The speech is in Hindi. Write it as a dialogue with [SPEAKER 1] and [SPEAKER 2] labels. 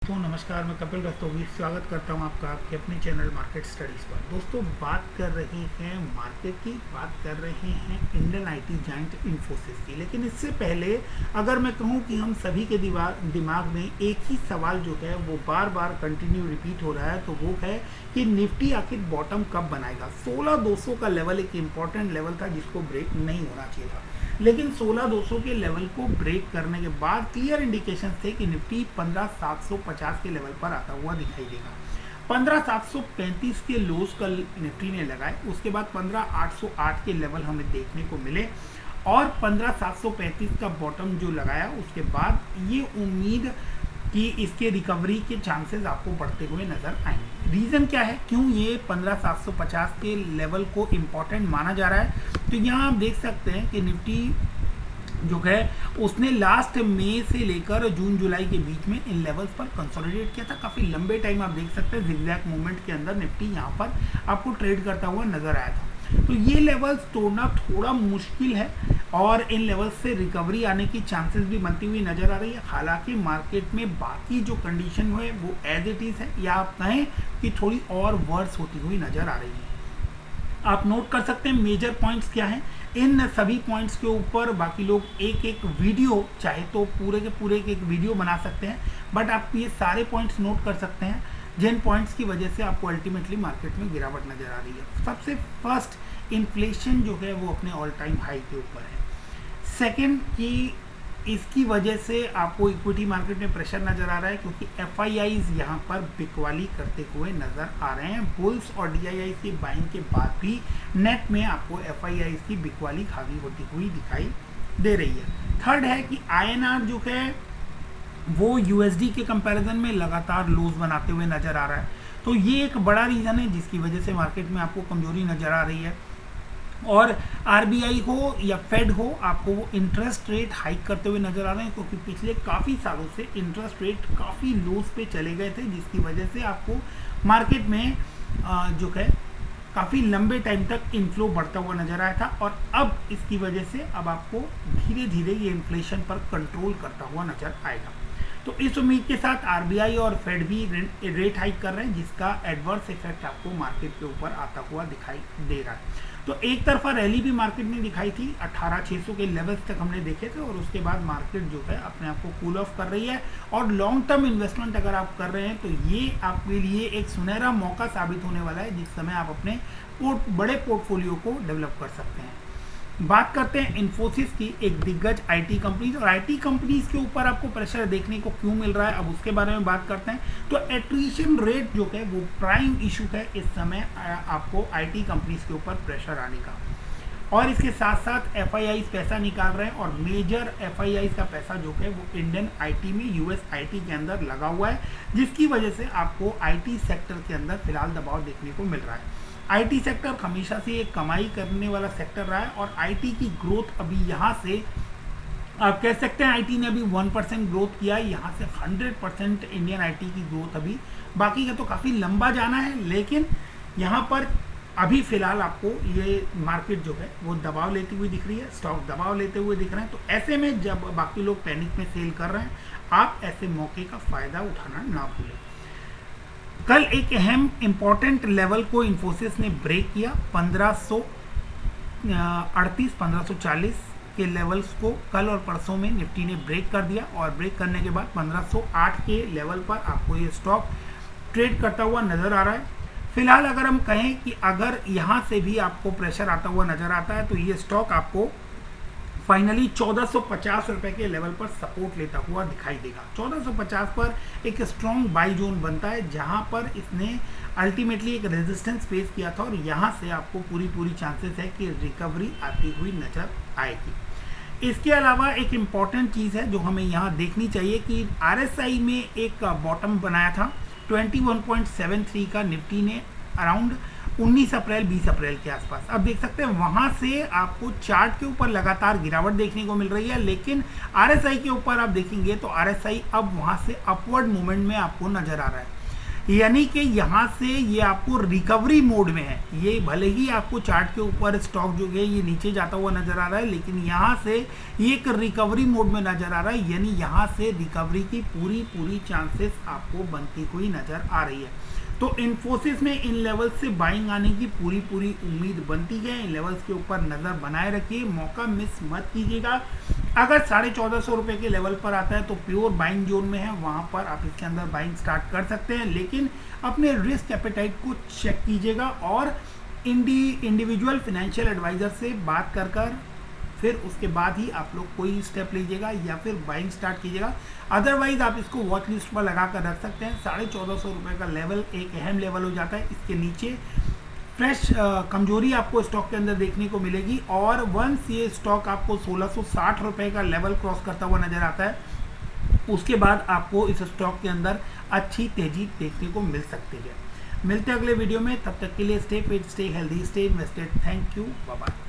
[SPEAKER 1] तो नमस्कार, मैं कपिल रस्तोगी स्वागत करता हूं आपका आपके अपने चैनल मार्केट स्टडीज़ पर। दोस्तों, बात कर रहे हैं मार्केट की, बात कर रहे हैं इंडियन आईटी जाइंट इन्फोसिस की। लेकिन इससे पहले अगर मैं कहूं कि हम सभी के दिमाग में एक ही सवाल जो है वो बार बार कंटिन्यू रिपीट हो रहा है, तो वो है कि निफ्टी आखिर बॉटम कब बनाएगा। 16200 का लेवल एक इम्पॉर्टेंट लेवल था जिसको ब्रेक नहीं होना चाहिए था, लेकिन 16200 के लेवल को ब्रेक करने के बाद क्लियर इंडिकेशन थे कि निफ्टी 15750 के लेवल पर आता हुआ दिखाई देगा। 15735 के लोज कल निफ्टी ने लगाए, उसके बाद 15808 के लेवल हमें देखने को मिले और 15735 का बॉटम जो लगाया उसके बाद ये उम्मीद कि इसके रिकवरी के चांसेस आपको बढ़ते हुए नजर आएंगे। रीज़न क्या है, क्यों ये 15750 के लेवल को इम्पोर्टेंट माना जा रहा है? तो यहाँ आप देख सकते हैं कि निफ्टी जो है उसने लास्ट मई से लेकर जून जुलाई के बीच में इन लेवल्स पर कंसोलिडेट किया था। काफ़ी लंबे टाइम आप देख सकते हैं जिगजैग मूवमेंट के अंदर निफ्टी यहाँ पर आपको ट्रेड करता हुआ नजर आया था। तो ये लेवल्स तोड़ना थोड़ा मुश्किल है और इन लेवल्स से रिकवरी आने की चांसेस भी बनती हुई नजर आ रही है। हालांकि मार्केट में बाकी जो कंडीशन है वो एज इट इज़ है, या आप कहें कि थोड़ी और वर्स होती हुई नजर आ रही है। आप नोट कर सकते हैं मेजर पॉइंट्स क्या हैं। इन सभी पॉइंट्स के ऊपर बाकी लोग एक एक वीडियो चाहे तो पूरे के पूरे एक वीडियो बना सकते हैं, बट आप ये सारे पॉइंट्स नोट कर सकते हैं जिन पॉइंट्स की वजह से आपको अल्टीमेटली मार्केट में गिरावट नजर आ रही है। सबसे फर्स्ट, इन्फ्लेशन जो है वो अपने ऑल टाइम हाई के ऊपर है। सेकेंड कि इसकी वजह से आपको इक्विटी मार्केट में प्रेशर नजर आ रहा है क्योंकि एफआईआईज यहाँ पर बिकवाली करते हुए नजर आ रहे हैं। बुल्स और डीआईआई की बाइंग के बाद भी नेट में आपको एफआईआईज की बिकवाली खाली होती हुई दिखाई दे रही है। थर्ड है कि आईएनआर जो है वो यूएसडी के कंपैरिजन में लगातार लूज बनाते हुए नजर आ रहा है। तो ये एक बड़ा रीज़न है जिसकी वजह से मार्केट में आपको कमजोरी नजर आ रही है। और आरबीआई हो या फेड हो, आपको वो इंटरेस्ट रेट हाइक करते हुए नजर आ रहे हैं क्योंकि पिछले काफ़ी सालों से इंटरेस्ट रेट काफ़ी लोज पे चले गए थे, जिसकी वजह से आपको मार्केट में जो है काफ़ी लंबे टाइम तक इनफ्लो बढ़ता हुआ नजर आया था। और अब इसकी वजह से अब आपको धीरे धीरे ये इन्फ्लेशन पर कंट्रोल करता हुआ नजर आएगा। तो इस उम्मीद के साथ आरबीआई और फेड भी रेट हाइक कर रहे हैं, जिसका एडवर्स इफेक्ट आपको मार्केट के ऊपर आता हुआ दिखाई दे रहा है। तो एक तरफा रैली भी मार्केट ने दिखाई थी, 18600 के लेवल्स तक हमने देखे थे और उसके बाद मार्केट जो है अपने आप को कूल ऑफ कर रही है। और लॉन्ग टर्म इन्वेस्टमेंट अगर आप कर रहे हैं तो ये आपके लिए एक सुनहरा मौका साबित होने वाला है, जिस समय आप अपने बड़े पोर्टफोलियो को डेवलप कर सकते हैं। बात करते हैं इन्फोसिस की, एक दिग्गज आईटी कंपनीज, और आईटी कंपनीज के ऊपर आपको प्रेशर देखने को क्यों मिल रहा है, अब उसके बारे में बात करते हैं। तो एट्रिशन रेट जो है वो प्राइम इशू है इस समय आपको आईटी कंपनीज के ऊपर प्रेशर आने का। और इसके साथ साथ एफआईआईज पैसा निकाल रहे हैं और मेजर एफआईआईज का पैसा जो है वो इंडियन आईटी में, यूएस आईटी के अंदर लगा हुआ है, जिसकी वजह से आपको आईटी सेक्टर के अंदर फिलहाल दबाव देखने को मिल रहा है। आईटी सेक्टर हमेशा से एक कमाई करने वाला सेक्टर रहा है और आईटी की ग्रोथ अभी यहाँ से आप कह सकते हैं आईटी ने अभी 1% ग्रोथ किया है, यहाँ से 100% इंडियन आईटी की ग्रोथ अभी बाकी का तो काफ़ी लंबा जाना है। लेकिन यहाँ पर अभी फिलहाल आपको ये मार्केट जो है वो दबाव लेती हुई दिख रही है, स्टॉक दबाव लेते हुए दिख रहे हैं। तो ऐसे में जब बाकी लोग पैनिक में सेल कर रहे हैं, आप ऐसे मौके का फ़ायदा उठाना ना भूलें। कल एक अहम इंपॉर्टेंट लेवल को इन्फोसिस ने ब्रेक किया, 1538 1540 के लेवल्स को कल और परसों में निफ्टी ने ब्रेक कर दिया और ब्रेक करने के बाद 1508 के लेवल पर आपको ये स्टॉक ट्रेड करता हुआ नजर आ रहा है। फिलहाल अगर हम कहें कि अगर यहाँ से भी आपको प्रेशर आता हुआ नजर आता है तो ये स्टॉक आपको फाइनली 1450 रुपए के लेवल पर सपोर्ट लेता हुआ दिखाई देगा। 1450 पर एक स्ट्रॉन्ग बाई जोन बनता है जहां पर इसने अल्टीमेटली एक रेजिस्टेंस फेस किया था और यहां से आपको पूरी चांसेस है कि रिकवरी आती हुई नजर आएगी। इसके अलावा एक इम्पॉर्टेंट चीज़ है जो हमें यहाँ देखनी चाहिए कि आरएसआई में एक बॉटम बनाया था 21.73 का निफ्टी ने अराउंड 19 अप्रैल 20 अप्रैल के आसपास। अब देख सकते हैं वहां से आपको चार्ट के ऊपर लगातार गिरावट देखने को मिल रही है, लेकिन आरएसआई के ऊपर आप देखेंगे तो आरएसआई अब वहां से अपवर्ड मूवमेंट में आपको नजर आ रहा है। यानी कि यहाँ से ये आपको रिकवरी मोड में है। ये भले ही आपको चार्ट के ऊपर स्टॉक जो है ये नीचे जाता हुआ नजर आ रहा है, लेकिन यहाँ से ये एक रिकवरी मोड में नजर आ रहा है, यानी यहाँ से रिकवरी की पूरी चांसेस आपको बनती हुई नजर आ रही है। तो इन्फोसिस में इन लेवल्स से बाइंग आने की पूरी उम्मीद बनती है। इन लेवल्स के ऊपर नजर बनाए रखिए, मौका मिस मत कीजिएगा। अगर 1450 रुपए के लेवल पर आता है तो प्योर बाइंग जोन में है, वहां पर आप इसके अंदर बाइंग स्टार्ट कर सकते हैं, लेकिन अपने रिस्क एपेटाइट को चेक कीजिएगा और इंडिविजुअल फाइनेंशियल एडवाइजर से बात कर फिर उसके बाद ही आप लोग कोई स्टेप लीजिएगा या फिर बाइंग स्टार्ट कीजिएगा। अदरवाइज आप इसको वॉच लिस्ट पर लगा कर रख सकते हैं। 1450 रुपये का लेवल एक अहम लेवल हो जाता है। इसके नीचे फ्रेश कमजोरी आपको स्टॉक के अंदर देखने को मिलेगी और वंस ये स्टॉक आपको 1660 रुपये का लेवल क्रॉस करता हुआ नजर आता है, उसके बाद आपको इस स्टॉक के अंदर अच्छी तेजी देखने को मिल सकती है। मिलते हैं अगले वीडियो में, तब तक के लिए stay fit, stay healthy, stay invested. Thank you, bye bye.